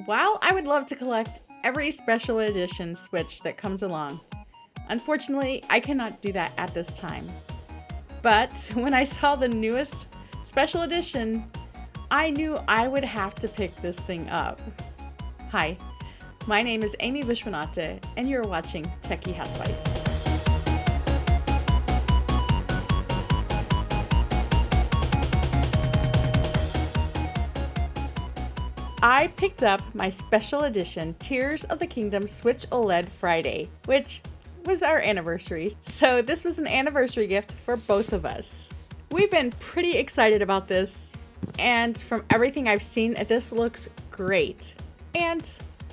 While I would love to collect every special edition Switch that comes along, unfortunately, I cannot do that at this time. But when I saw the newest special edition, I knew I would have to pick this thing up. Hi, my name is Amy Vishwanatha, and you're watching Techie Housewife. I picked up my special edition Tears of the Kingdom Switch OLED Friday, which was our anniversary. So this was an anniversary gift for both of us. We've been pretty excited about this, and from everything I've seen, this looks great. And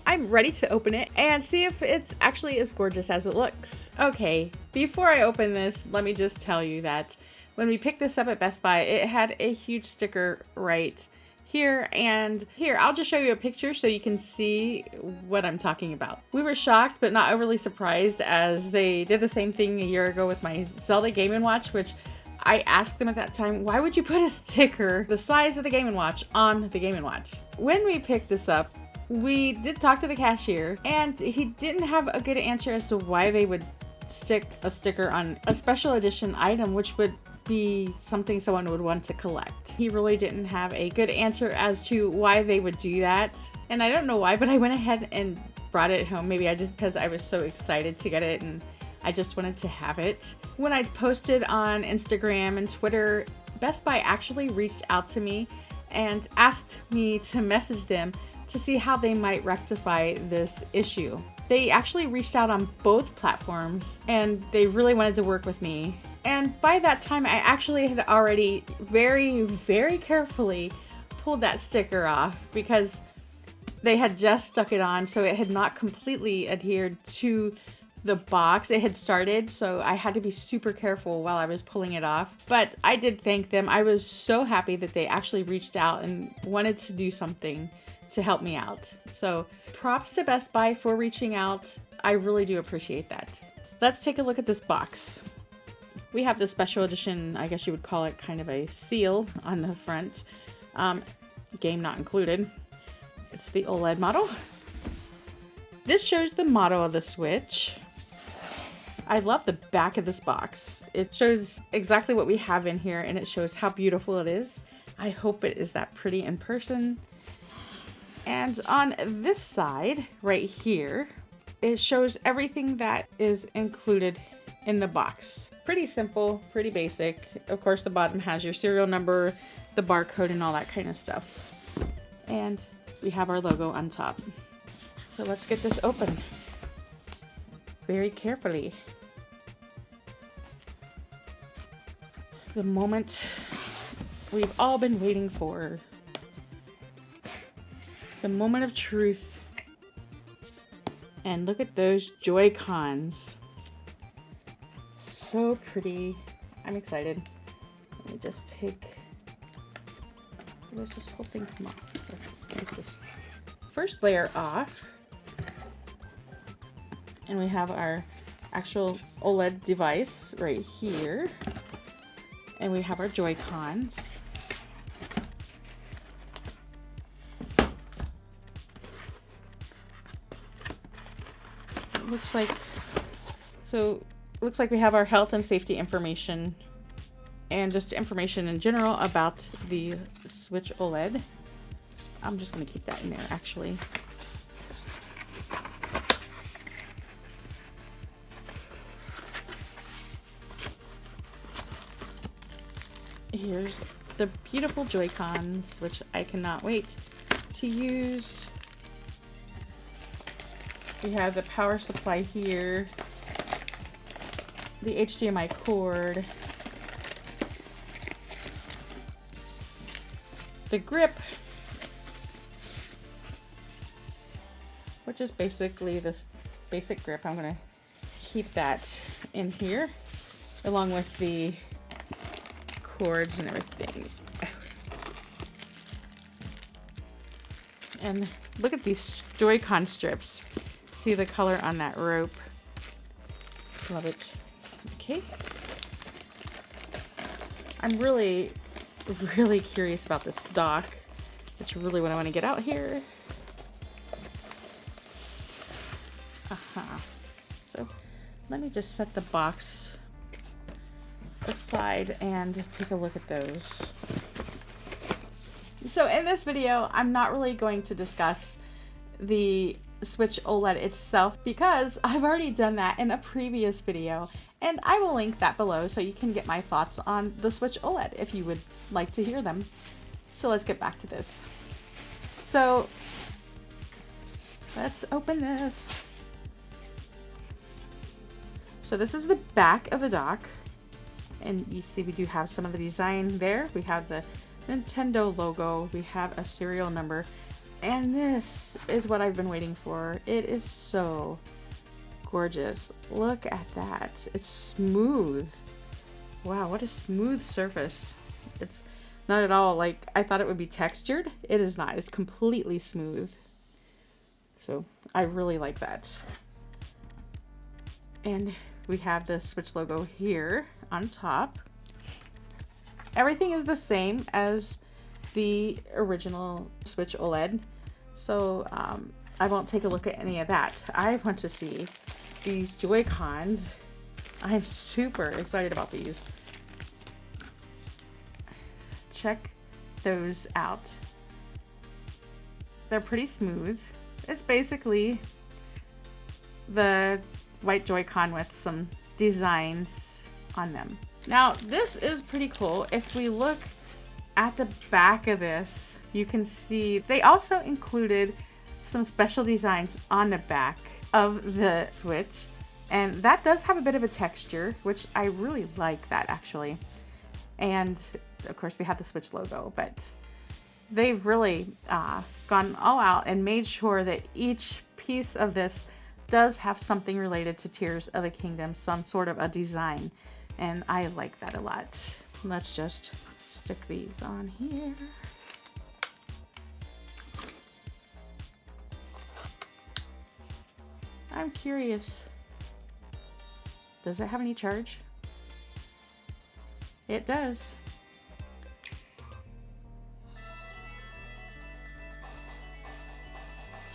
I'm ready to open it and see if it's actually as gorgeous as it looks. Okay, before I open this, let me just tell you that when we picked this up at Best Buy, it had a huge sticker right here, and here, I'll just show you a picture so you can see what I'm talking about. We were shocked but not overly surprised, as they did the same thing a year ago with my Zelda Game & Watch, which I asked them at that time, why would you put a sticker the size of the Game & Watch on the Game & Watch? When we picked this up, we did talk to the cashier, and he didn't have a good answer as to why they would stick a sticker on a special edition item, which would be something someone would want to collect. He really didn't have a good answer as to why they would do that. And I don't know why, but I went ahead and brought it home. Maybe because I was so excited to get it and I just wanted to have it. When I posted on Instagram and Twitter, Best Buy actually reached out to me and asked me to message them to see how they might rectify this issue. They actually reached out on both platforms and they really wanted to work with me. And by that time, I actually had already very, very carefully pulled that sticker off because they had just stuck it on, so it had not completely adhered to the box. It had started, so I had to be super careful while I was pulling it off. But I did thank them. I was so happy that they actually reached out and wanted to do something to help me out. So props to Best Buy for reaching out. I really do appreciate that. Let's take a look at this box. We have the special edition, I guess you would call it, kind of a seal on the front. Game not included. It's the OLED model. This shows the model of the Switch. I love the back of this box. It shows exactly what we have in here, and it shows how beautiful it is. I hope it is that pretty in person. And on this side, right here, it shows everything that is included in the box. Pretty simple, pretty basic. Of course, the bottom has your serial number, the barcode, and all that kind of stuff. And we have our logo on top. So let's get this open very carefully. The moment we've all been waiting for. The moment of truth. And look at those Joy-Cons. So pretty. I'm excited. Let me just take... Where's this whole thing come off? Let's take this first layer off. And we have our actual OLED device right here. And we have our Joy-Cons. Looks like we have our health and safety information and just information in general about the Switch OLED. I'm just going to keep that in there, actually. Here's the beautiful Joy-Cons, which I cannot wait to use. We have the power supply here, the HDMI cord, the grip, which is basically this basic grip. I'm going to keep that in here along with the cords and everything. And look at these Joy-Con strips. See the color on that rope. Love it. Okay. I'm really curious about this dock. That's really what I want to get out here. let me just set the box aside and just take a look at those. So in this video, I'm not really going to discuss the Switch OLED itself because I've already done that in a previous video, and I will link that below so you can get my thoughts on the Switch OLED if you would like to hear them. So let's get back to this. So let's open this. So this is the back of the dock, and you see we do have some of the design there. We have the Nintendo logo, we have a serial number, and this is what I've been waiting for. It is so gorgeous. Look at that. It's smooth. Wow, what a smooth surface. It's not at all like I thought it would be textured. It is not. It's completely smooth. So I really like that. And we have the Switch logo here on top. Everything is the same as the original Switch OLED, so I won't take a look at any of that. I want to see these Joy-Cons. I'm super excited about these. Check those out. They're pretty smooth. It's basically the white Joy-Con with some designs on them. Now, this is pretty cool. If we look at the back of this, you can see they also included some special designs on the back of the Switch. And that does have a bit of a texture, which I really like that actually. And of course we have the Switch logo, but they've really gone all out and made sure that each piece of this does have something related to Tears of the Kingdom, some sort of a design. And I like that a lot. Let's just stick these on here. I'm curious. Does it have any charge? It does.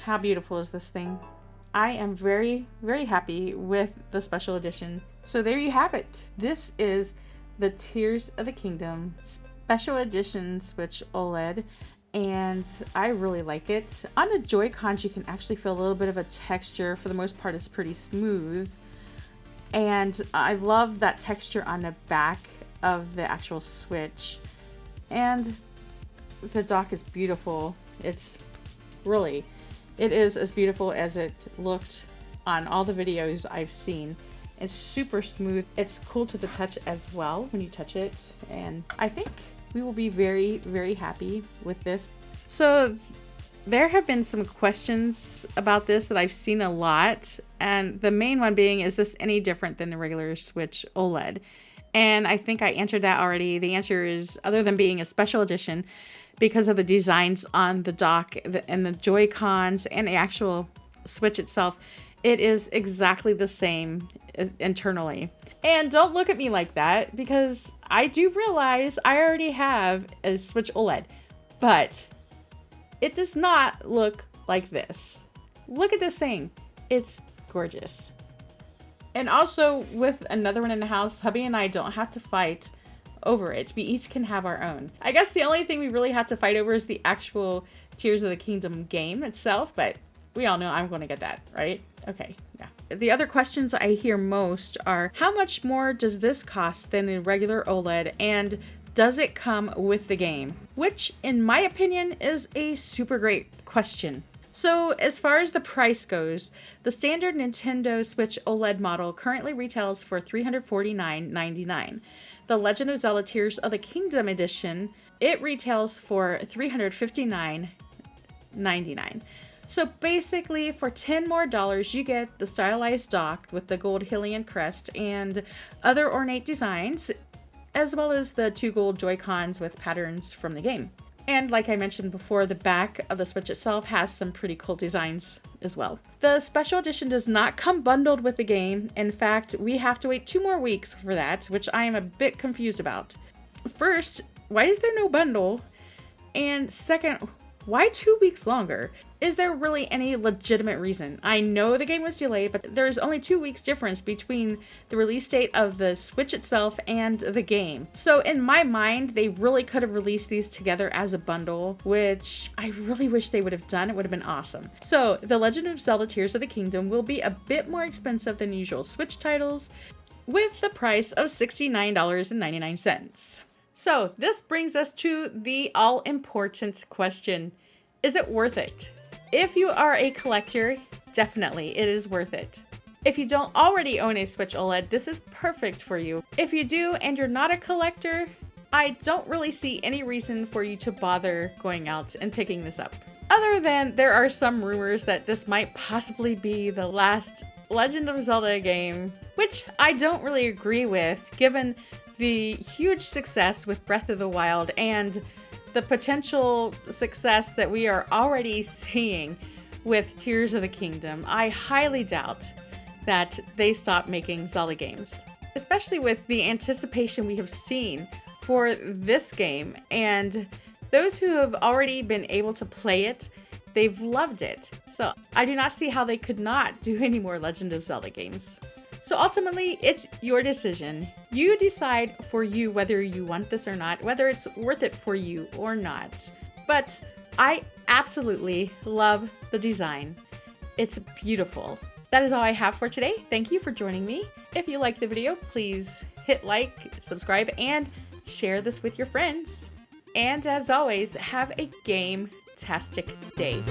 How beautiful is this thing? I am very, very happy with the special edition. So there you have it. This is the Tears of the Kingdom Special Edition Switch OLED, and I really like it. On the Joy-Cons, you can actually feel a little bit of a texture. For the most part, it's pretty smooth. And I love that texture on the back of the actual Switch. And the dock is beautiful. It's really... It is as beautiful as it looked on all the videos I've seen. It's super smooth. It's cool to the touch as well when you touch it. And I think we will be very, very happy with this. So there have been some questions about this that I've seen a lot. And the main one being, is this any different than the regular Switch OLED? And I think I answered that already. The answer is, other than being a special edition, because of the designs on the dock and the Joy-Cons and the actual Switch itself, it is exactly the same internally. And don't look at me like that, because I do realize I already have a Switch OLED, but it does not look like this. Look at this thing. It's gorgeous. And also, with another one in the house, hubby and I don't have to fight over it. We each can have our own. I guess the only thing we really have to fight over is the actual Tears of the Kingdom game itself, but we all know I'm going to get that, right? Okay, yeah. The other questions I hear most are, how much more does this cost than a regular OLED, and does it come with the game? Which, in my opinion, is a super great question. So as far as the price goes, the standard Nintendo Switch OLED model currently retails for $349.99. The Legend of Zelda Tears of the Kingdom edition, it retails for $359.99. So basically, for $10 more, you get the stylized dock with the gold Hylian crest and other ornate designs, as well as the 2 gold Joy-Cons with patterns from the game. And like I mentioned before, the back of the Switch itself has some pretty cool designs as well. The special edition does not come bundled with the game. In fact, we have to wait 2 more weeks for that, which I am a bit confused about. First, why is there no bundle? And second, Why 2 weeks longer? Is there really any legitimate reason? I know the game was delayed, but there's only 2 weeks difference between the release date of the Switch itself and the game. So in my mind, they really could have released these together as a bundle, which I really wish they would have done. It would have been awesome. So The Legend of Zelda Tears of the Kingdom will be a bit more expensive than usual Switch titles, with the price of $69.99. So this brings us to the all-important question. Is it worth it? If you are a collector, definitely it is worth it. If you don't already own a Switch OLED, this is perfect for you. If you do and you're not a collector, I don't really see any reason for you to bother going out and picking this up. Other than there are some rumors that this might possibly be the last Legend of Zelda game, which I don't really agree with, given the huge success with Breath of the Wild and the potential success that we are already seeing with Tears of the Kingdom. I highly doubt that they stop making Zelda games, especially with the anticipation we have seen for this game. And those who have already been able to play it, they've loved it. So I do not see how they could not do any more Legend of Zelda games. So ultimately, it's your decision. You decide for you whether you want this or not, whether it's worth it for you or not. But I absolutely love the design. It's beautiful. That is all I have for today. Thank you for joining me. If you like the video, please hit like, subscribe, and share this with your friends. And as always, have a game-tastic day.